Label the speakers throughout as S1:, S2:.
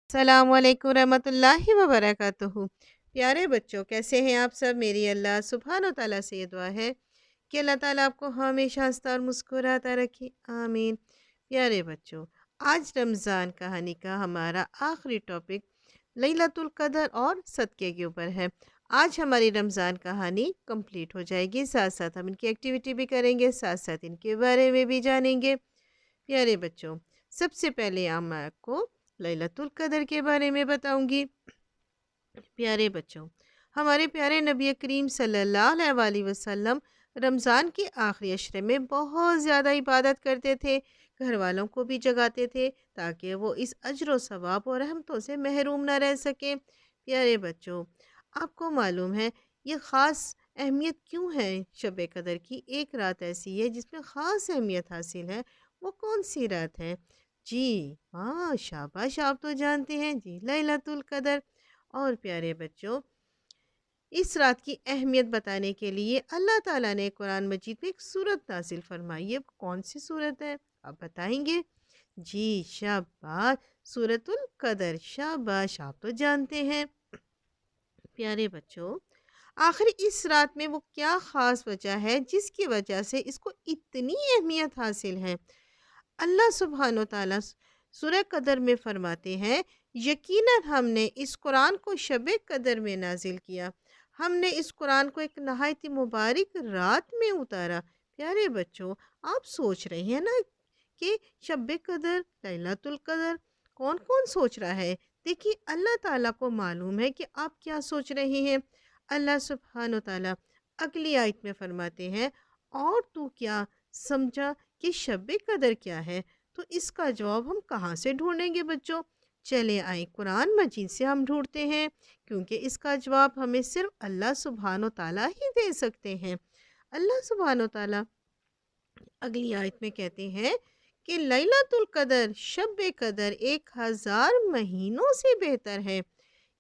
S1: अस्सलाम वालेकुम रहमतुल्लाहि व बरकातुहू। प्यारे बच्चों, कैसे हैं आप सब? मेरी अल्लाह सुब्हानो तआला से ये दुआ है कि अल्लाह ताला आपको हमेशा हंसता और मुस्कुराता रखे, आमीन। प्यारे बच्चों, आज रमज़ान कहानी का हमारा आखिरी टॉपिक लैलतुल कदर और सदक़े के ऊपर है। आज हमारी रमज़ान कहानी कंप्लीट हो जाएगी, साथ साथ हम इनकी एक्टिविटी भी करेंगे, साथ साथ इनके बारे में भी जानेंगे। प्यारे बच्चों, सबसे पहले मैं आपको लैलतुल कदर के बारे में बताऊंगी। प्यारे बच्चों, हमारे प्यारे नबी करीम सल्लल्लाहु अलैहि वसल्लम रमज़ान के आखिरी अशरे में बहुत ज़्यादा इबादत करते थे। घर वालों को भी जगाते थे ताकि वो इस अजर व सवाब और रहमतों से महरूम ना रह सके। प्यारे बच्चों, आपको मालूम है ये ख़ास अहमियत क्यों है शब कदर की? एक रात ऐसी है जिसमें ख़ास अहमियत हासिल है। वो कौन सी रात है? जी हाँ, शाबाश, आप तो जानते हैं जी, लैलतुल कदर। और प्यारे बच्चों, इस रात की अहमियत बताने के लिए अल्लाह ताला ने कुरान मजीद में एक सूरत नाजिल फरमाई है। कौन सी सूरत है, आप बताएंगे? जी शाबाश, सूरतुल कदर। शाबाश, आप तो जानते हैं। प्यारे बच्चों, आखिर इस रात में वो क्या ख़ास वजह है जिसकी वजह से इसको इतनी अहमियत हासिल है? अल्लाह सुब्हानो ताला सूरह कदर में फरमाते हैं, यकीनन हमने इस कुरान को शब कदर में नाजिल किया। हमने इस कुरान को एक नहायत ही मुबारक रात में उतारा। प्यारे बच्चों, आप सोच रहे हैं ना कि शब कदर, लैलतुल कदर, कौन कौन सोच रहा है? देखिए, अल्लाह ताला को मालूम है कि आप क्या सोच रहे हैं। अल्लाह सुब्हानो ताला अगली आयत में फरमाते हैं, और तू क्या समझा कि शब कदर क्या है? तो इसका जवाब हम कहाँ से ढूंढेंगे बच्चों? चले आए कुरान मजीद से हम ढूंढते हैं, क्योंकि इसका जवाब हमें सिर्फ अल्लाह सुब्हानो ताला ही दे सकते हैं। अल्लाह सुब्हानो ताला अगली आयत में कहते हैं कि लैलतुल कदर, शब कदर 1000 महीनों से बेहतर है।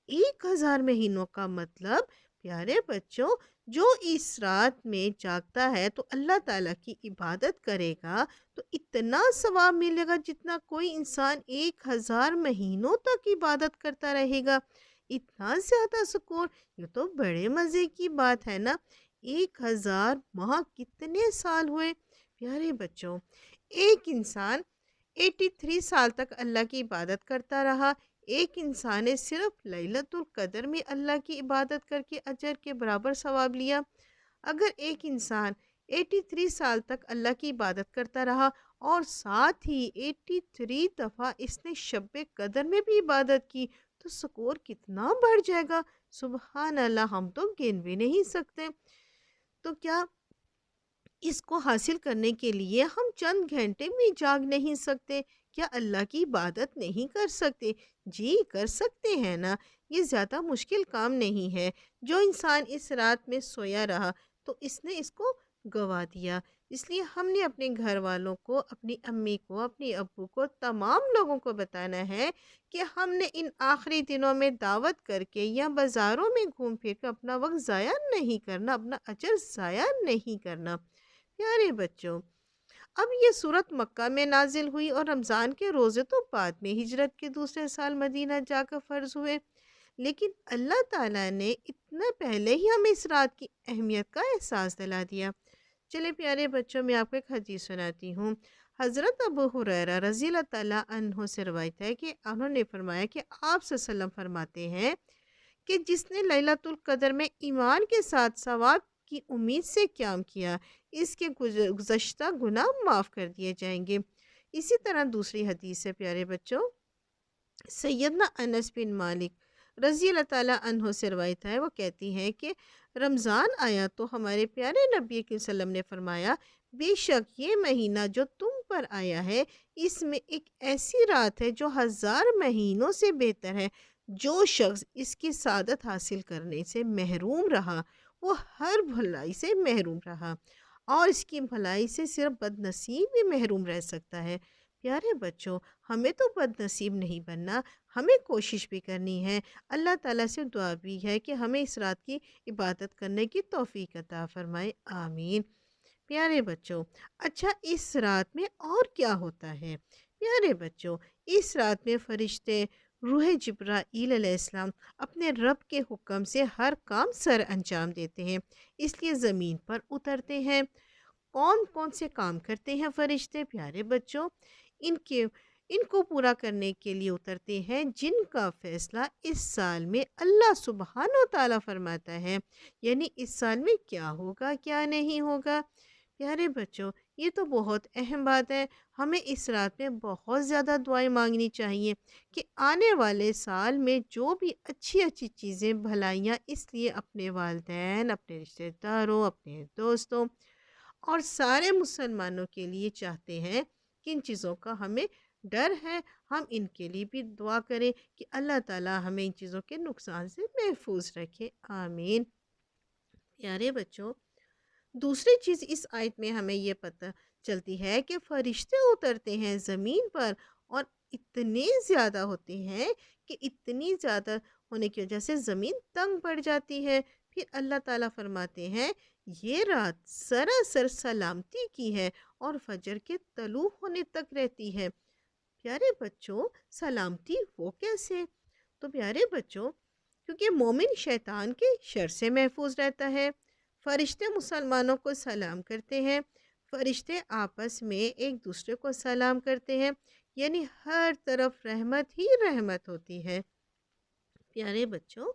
S1: 1000 महीनों का मतलब, प्यारे बच्चों, जो इस रात में जागता है तो अल्लाह ताला की इबादत करेगा तो इतना सवाब मिलेगा जितना कोई इंसान 1000 महीनों तक इबादत करता रहेगा। इतना ज़्यादा सुकून, ये तो बड़े मज़े की बात है ना। 1000 माह कितने साल हुए? प्यारे बच्चों, एक इंसान 83 साल तक अल्लाह की इबादत करता रहा। एक इंसान ने सिर्फ लैलतुल कदर में अल्लाह की इबादत करके अजर के बराबर सवाब लिया। अगर एक इंसान 83 साल तक अल्लाह की इबादत करता रहा और साथ ही 83 दफ़ा इसने शब कदर में भी इबादत की, तो स्कोर कितना बढ़ जाएगा? सुबहान अल्लाह, हम तो गिन भी नहीं सकते। तो क्या इसको हासिल करने के लिए हम चंद घंटे भी जाग नहीं सकते? क्या अल्लाह की इबादत नहीं कर सकते? जी कर सकते हैं ना। ये ज़्यादा मुश्किल काम नहीं है। जो इंसान इस रात में सोया रहा तो इसने इसको गवा दिया। इसलिए हमने अपने घर वालों को, अपनी अम्मी को, अपने अब्बू को, तमाम लोगों को बताना है कि हमने इन आखिरी दिनों में दावत करके या बाज़ारों में घूम फिर कर अपना वक्त ज़ाया नहीं करना, अपना अजर ज़ाया नहीं करना। प्यारे बच्चों, अब ये सूरत मक्का में नाजिल हुई और रमज़ान के रोज़े तो बाद में हिजरत के दूसरे साल मदीना जाकर फ़र्ज हुए। लेकिन अल्लाह ताला ने इतना पहले ही हमें इस रात की अहमियत का एहसास दिला दिया। चले प्यारे बच्चों, मैं आपको एक हदीस सुनाती हूँ। हज़रत अबू हुरैरा रज़ी अल्लाह ताला अन्हो से रवायत है कि उन्होंने फरमाया कि आप सल्लल्लाहु अलैहि वसल्लम फरमाते हैं कि जिसने लैलतुल कदर में ईमान के साथ सवाब की उम्मीद से क्याम किया, इसके गुज़श्ता गुनाह माफ़ कर दिए जाएंगे। इसी तरह दूसरी हदीस है प्यारे बच्चों, सैयदना अनस बिन मालिक रज़ी अल्लाह ताला अन्हो से रवायत है, वो कहती हैं कि रमज़ान आया तो हमारे प्यारे नबी के वसल्लम ने फरमाया, बेशक ये महीना जो तुम पर आया है, इसमें एक ऐसी रात है जो 1000 महीनों से बेहतर है। जो शख्स इसकी सादत हासिल करने से महरूम रहा, वो हर भलाई से महरूम रहा, और इसकी भलाई से सिर्फ बदनसीब भी महरूम रह सकता है। प्यारे बच्चों, हमें तो बदनसीब नहीं बनना, हमें कोशिश भी करनी है। अल्लाह ताला से दुआ भी है कि हमें इस रात की इबादत करने की तौफीक अता फरमाए, आमीन। प्यारे बच्चों, अच्छा, इस रात में और क्या होता है? प्यारे बच्चों, इस रात में फरिश्ते روح جبرائیل علیہ السلام اپنے رب کے حکم سے ہر کام سر انجام دیتے ہیں، اس لیے زمین پر اترتے ہیں۔ کون کون سے کام کرتے ہیں فرشتے؟ پیارے بچوں، ان کے ان کو پورا کرنے کے لیے اترتے ہیں جن کا فیصلہ اس سال میں اللہ سبحانہ و تعالیٰ فرماتا ہے، یعنی اس سال میں کیا ہوگا کیا نہیں ہوگا۔ پیارے بچوں، یہ تو بہت اہم بات ہے۔ ہمیں اس رات میں بہت زیادہ دعائیں مانگنی چاہیے کہ آنے والے سال میں جو بھی اچھی اچھی چیزیں بھلائیاں، اس لیے اپنے والدین، اپنے رشتہ داروں، اپنے دوستوں اور سارے مسلمانوں کے لیے چاہتے ہیں کہ ان چیزوں کا ہمیں ڈر ہے، ہم ان کے لیے بھی دعا کریں کہ اللہ تعالیٰ ہمیں ان چیزوں کے نقصان سے محفوظ رکھے، آمین۔ پیارے بچوں، دوسری چیز اس آیت میں ہمیں یہ پتہ چلتی ہے کہ فرشتے اترتے ہیں زمین پر اور اتنے زیادہ ہوتے ہیں کہ اتنی زیادہ ہونے کی وجہ سے زمین تنگ پڑ جاتی ہے۔ پھر اللہ تعالیٰ فرماتے ہیں یہ رات سراسر سلامتی کی ہے اور فجر کے طلوع ہونے تک رہتی ہے۔ پیارے بچوں، سلامتی وہ کیسے؟ تو پیارے بچوں، کیونکہ مومن شیطان کے شر سے محفوظ رہتا ہے۔ فرشتے مسلمانوں کو سلام کرتے ہیں، فرشتے آپس میں ایک دوسرے کو سلام کرتے ہیں، یعنی ہر طرف رحمت ہی رحمت ہوتی ہے۔ پیارے بچوں،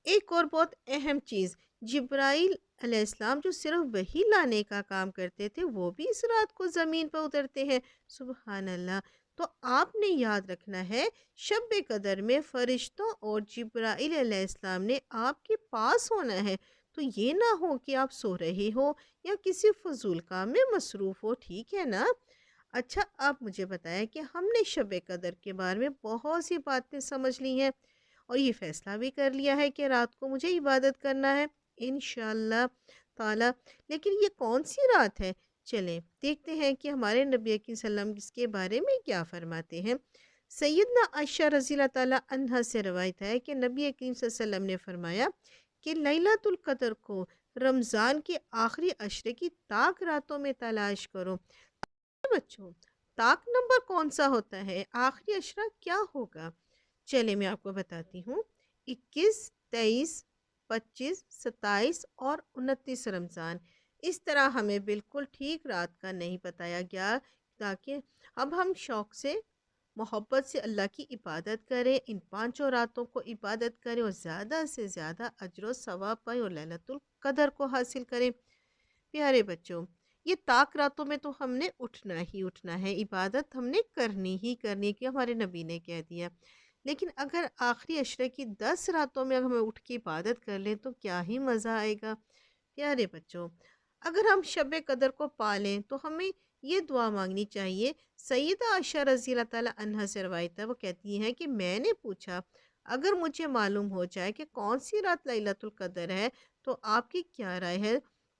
S1: ایک اور بہت اہم چیز، جبرائیل علیہ السلام جو صرف وہی لانے کا کام کرتے تھے، وہ بھی اس رات کو زمین پر اترتے ہیں، سبحان اللہ۔ تو آپ نے یاد رکھنا ہے، شب قدر میں فرشتوں اور جبرائیل علیہ السلام نے آپ کے پاس ہونا ہے، تو یہ نہ ہو کہ آپ سو رہے ہو یا کسی فضول کام میں مصروف ہو، ٹھیک ہے نا؟ اچھا، آپ مجھے بتائیں کہ ہم نے شب قدر کے بارے میں بہت سی باتیں سمجھ لی ہیں اور یہ فیصلہ بھی کر لیا ہے کہ رات کو مجھے عبادت کرنا ہے انشاءاللہ تعالی، لیکن یہ کون سی رات ہے؟ چلیں دیکھتے ہیں کہ ہمارے نبی کریم صلی اللہ علیہ وسلم اس کے بارے میں کیا فرماتے ہیں۔ سیدنا عائشہ رضی اللہ تعالیٰ عنہا سے روایت ہے کہ نبی کریم صلی اللہ علیہ وسلم نے فرمایا کہ لیلۃ القدر کو رمضان کے آخری عشرے کی طاق راتوں میں تلاش کرو۔ بچوں، طاق نمبر کون سا ہوتا ہے؟ آخری عشرہ کیا ہوگا؟ چلے میں آپ کو بتاتی ہوں، 21، 23، 25، 27 اور 29 رمضان۔ اس طرح ہمیں بالکل ٹھیک رات کا نہیں بتایا گیا تاکہ اب ہم شوق سے، محبت سے اللہ کی عبادت کریں، ان 5 راتوں کو عبادت کریں اور زیادہ سے زیادہ اجر و ثواب پائیں اور لیلۃ القدر کو حاصل کریں۔ پیارے بچوں، یہ طاق راتوں میں تو ہم نے اٹھنا ہی اٹھنا ہے، عبادت ہم نے کرنی ہی کرنی کہ ہمارے نبی نے کہہ دیا، لیکن اگر آخری عشرے کی 10 راتوں میں ہمیں اٹھ کے عبادت کر لیں تو کیا ہی مزہ آئے گا۔ پیارے بچوں، اگر ہم شب قدر کو پالیں تو ہمیں یہ دعا مانگنی چاہیے۔ سیدہ عائشہ رضی اللہ تعالیٰ عنہا سے روایت ہے، وہ کہتی ہیں کہ میں نے پوچھا اگر مجھے معلوم ہو جائے کہ کون سی رات لیلۃ القدر ہے تو آپ کی کیا رائے ہے؟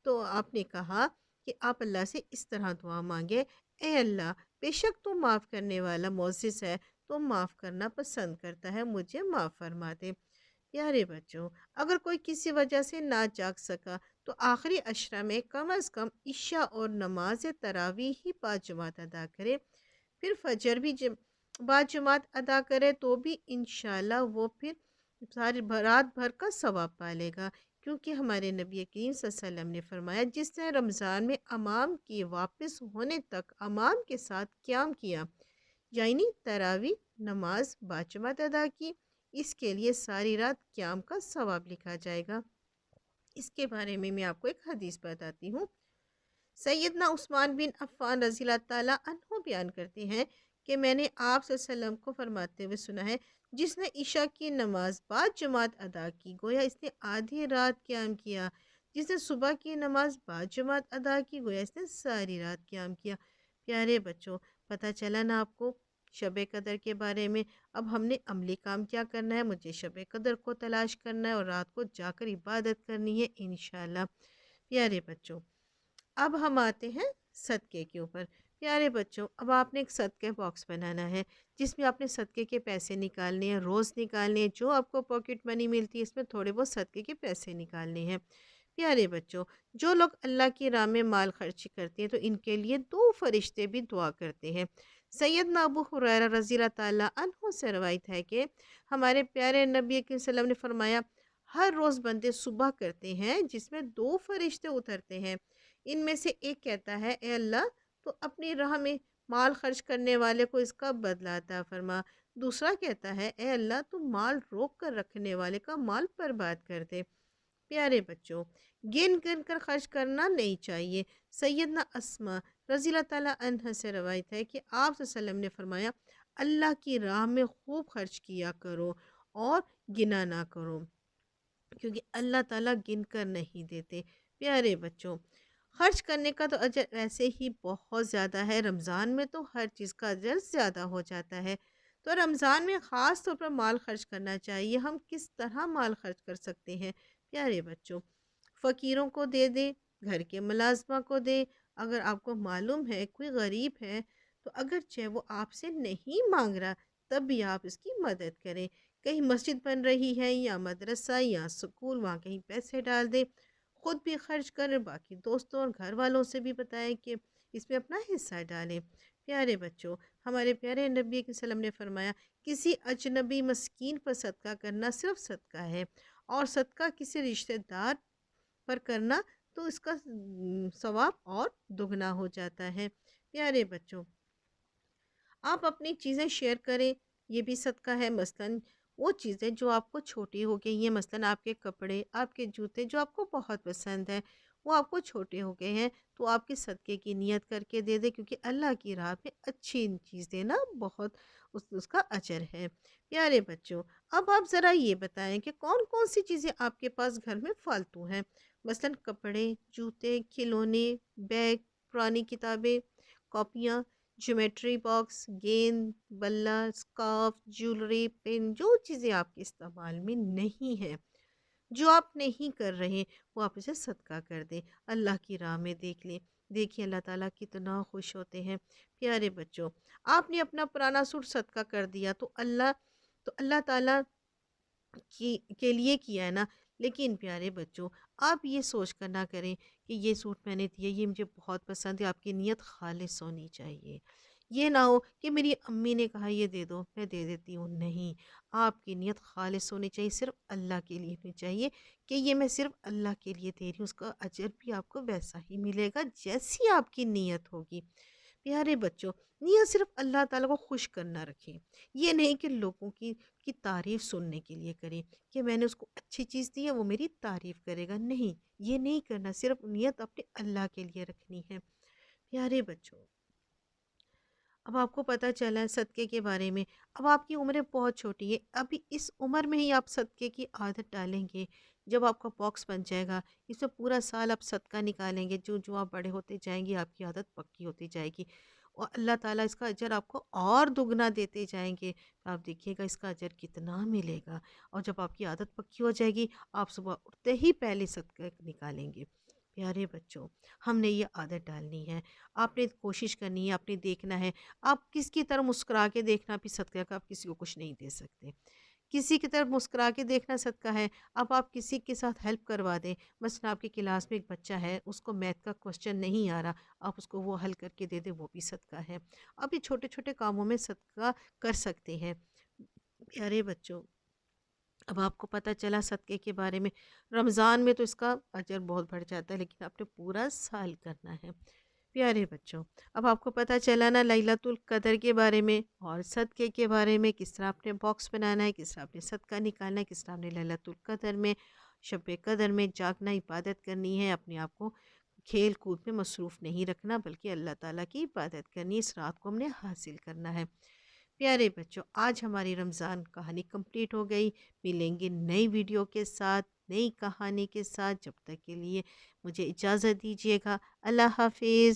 S1: تو آپ نے کہا کہ آپ اللہ سے اس طرح دعا مانگے، اے اللہ، بے شک تو معاف کرنے والا معزز ہے، تو معاف کرنا پسند کرتا ہے، مجھے معاف فرما دے۔ پیارے بچوں، اگر کوئی کسی وجہ سے نہ جاگ سکا تو آخری عشرہ میں کم از کم عشاء اور نماز تراویح ہی باجماعت ادا کرے، پھر فجر بھی باجماعت ادا کرے تو بھی انشاءاللہ وہ پھر ساری رات بھر کا ثواب پالے گا، کیونکہ ہمارے نبی کریم صلی اللہ علیہ وسلم نے فرمایا جس نے رمضان میں امام کے واپس ہونے تک امام کے ساتھ قیام کیا، یعنی تراویح نماز باجماعت ادا کی، اس کے لیے ساری رات قیام کا ثواب لکھا جائے گا۔ اس کے بارے میں آپ کو ایک حدیث بتاتی ہوں۔ سیدنا عثمان بن عفان رضی اللہ تعالیٰ عنہ بیان کرتے ہیں کہ میں نے آپ صلی اللہ علیہ وسلم کو فرماتے ہوئے سنا ہے، جس نے عشاء کی نماز بعد جماعت ادا کی گویا اس نے آدھی رات قیام کیا، جس نے صبح کی نماز بعد جماعت ادا کی گویا اس نے ساری رات قیام کیا۔ پیارے بچوں، پتہ چلا نا آپ کو شب قدر کے بارے میں؟ اب ہم نے عملی کام کیا کرنا ہے، مجھے شب قدر کو تلاش کرنا ہے اور رات کو جا کر عبادت کرنی ہے انشاءاللہ۔ پیارے بچوں، اب ہم آتے ہیں صدقے کے اوپر۔ پیارے بچوں، اب آپ نے ایک صدقے باکس بنانا ہے جس میں آپ نے صدقے کے پیسے نکالنے ہیں، روز نکالنے ہیں، جو آپ کو پاکٹ منی ملتی ہے اس میں تھوڑے بہت صدقے کے پیسے نکالنے ہیں۔ پیارے بچوں، جو لوگ اللہ کی راہ میں مال خرچ کرتے ہیں تو ان کے لیے 2 فرشتے بھی دعا کرتے ہیں۔ सैयदना अबू हुरैरा रज़ी अल्लाह ताला अन्हु से रवायत है कि हमारे प्यारे नबी करीम सल्लल्लाहु अलैहि वसल्लम ने फरमाया, हर रोज़ बंदे सुबह करते हैं जिसमें 2 फरिश्ते उतरते हैं। इनमें से एक कहता है, ए अल्लाह, तो अपनी राह में माल खर्च करने वाले को इसका बदला अता फरमा। दूसरा कहता है, ए अल्लाह, तू माल रोक कर रखने वाले का माल बर्बाद कर दे। प्यारे बच्चों, गिन गिन कर खर्च करना नहीं चाहिए। सैयदना अस्मा रज़ी अल्लाह ताला अन्हा से रवायत है कि आप सल्लल्लाहु अलैहि वसल्लम ने फरमाया, अल्लाह की राह में खूब खर्च किया करो और गिना ना करो, क्योंकि अल्लाह ताला गिन कर नहीं देते। प्यारे बच्चों, खर्च करने का तो अजर वैसे ही बहुत ज़्यादा है। रमज़ान में तो हर चीज़ का अजर ज़्यादा हो जाता है। तो रमज़ान में ख़ास तौर पर माल खर्च करना चाहिए। हम किस तरह माल खर्च कर सकते हैं? प्यारे बच्चों, फ़कीरों को दे दें, घर के मुलाज़मा को दें। अगर आपको मालूम है कोई गरीब है, तो अगर चाहे वो आपसे नहीं मांग रहा, तब भी आप इसकी मदद करें। कहीं मस्जिद बन रही है या मदरसा या स्कूल, वहाँ कहीं पैसे डाल दें। खुद भी खर्च करें, बाकी दोस्तों और घर वालों से भी बताएं कि इसमें अपना हिस्सा डालें। प्यारे बच्चों, हमारे प्यारे नबी के सल्लम ने फरमाया, किसी अजनबी मस्कीन पर सदका करना सिर्फ सदका है, और सदका किसी रिश्तेदार पर करना तो इसका सवाब और दुगना हो जाता है। प्यारे बच्चों, आप अपनी चीज़ें शेयर करें, ये भी सदका है। मसलन वो चीज़ें जो आपको छोटी हो गई हैं, मसलन आपके कपड़े, आपके जूते जो आपको बहुत पसंद है, वो आपको छोटे हो गए हैं, तो आपके सदक़े की नियत करके दे दें, क्योंकि अल्लाह की राह में अच्छी चीज़ देना बहुत उसका अजर है। प्यारे बच्चों, अब आप ज़रा ये बताएं कि कौन-कौन सी चीज़ें आपके पास घर में फ़ालतू हैं? मसलन कपड़े, जूते, खिलौने, बैग, पुरानी किताबें, कॉपियाँ, ज्योमेट्री बॉक्स, गेंद, बल्ला, स्कार्फ, ज्वेलरी, पेन, जो चीज़ें आपके इस्तेमाल में नहीं है, जो आप नहीं कर रहे, वो आप इसे सदका कर दें, अल्लाह की राह में देख लें। देखिए अल्लाह ताला कितना खुश होते हैं। प्यारे बच्चों, आपने अपना पुराना सूट सदका कर दिया तो अल्लाह ताला के लिए किया है ना। लेकिन प्यारे बच्चों, आप ये सोच कर ना करें कि ये सूट मैंने दिया, ये मुझे बहुत पसंद है। आपकी नीयत खालिस होनी चाहिए। ये ना हो कि मेरी अम्मी ने कहा ये दे दो, मैं दे देती हूँ। नहीं, आपकी नीयत खालिस होनी चाहिए, सिर्फ अल्लाह के लिए होनी चाहिए कि ये मैं सिर्फ अल्लाह के लिए दे रही हूँ। उसका अजर भी आपको वैसा ही मिलेगा जैसी आपकी नीयत होगी। प्यारे बच्चों, नियत सिर्फ अल्लाह ताला को खुश करना रखें। ये नहीं कि लोगों की तारीफ़ सुनने के लिए करें कि मैंने उसको अच्छी चीज़ दी है, वो मेरी तारीफ़ करेगा। नहीं, ये नहीं करना, सिर्फ नियत अपने अल्लाह के लिए रखनी है। प्यारे बच्चों, अब आपको पता चला है सदक़े के बारे में। अब आपकी उम्रें बहुत छोटी है, अभी इस उम्र में ही आप सदक़े की आदत डालेंगे। जब आपका बॉक्स बन जाएगा, इसमें पूरा साल आप सदका निकालेंगे, जो आप बड़े होते जाएंगे आपकी आदत पक्की होती जाएगी, और अल्लाह ताला इसका अजर आपको और दुगना देते जाएंगे। तो आप देखिएगा इसका अजर कितना मिलेगा। और जब आपकी आदत पक्की हो जाएगी, आप सुबह उठते ही पहले सदका निकालेंगे। प्यारे बच्चों, हमने ये आदत डालनी है। आपने कोशिश करनी है, आपने देखना है। आप किसकी तरफ मुस्कुरा के देखना भी सदका का, आप किसी को कुछ नहीं दे सकते। किसी की तरफ मुस्कुरा के देखना सदका है। अब आप किसी के साथ हेल्प करवा दें, मसलन आपकी क्लास में एक बच्चा है, उसको मैथ का क्वेश्चन नहीं आ रहा, आप उसको वो हल करके दे दें, वो भी सदका है। आप ये छोटे छोटे कामों में सदका कर सकते हैं। प्यारे बच्चों, अब आपको पता चला सदक़े के बारे में। रमज़ान में तो इसका अजर बहुत बढ़ जाता है, लेकिन आपने पूरा साल करना है। प्यारे बच्चों, अब आपको पता चला ना लैलतुल कदर के बारे में और सदक़े के बारे में, किस तरह आपने बॉक्स बनाना है, किस तरह आपने सदका निकालना है, किस तरह आपने लैलतुल कदर में, शब कदर में जागना, इबादत करनी है। अपने आप को खेल कूद में मसरूफ़ नहीं रखना, बल्कि अल्लाह ताला की इबादत करनी है। इस रात को हमने हासिल करना है। प्यारे बच्चों, आज हमारी रमज़ान कहानी कंप्लीट हो गई। मिलेंगे नई वीडियो के साथ, नई कहानी के साथ। जब तक के लिए मुझे इजाज़त दीजिएगा। अल्लाह हाफ़िज़।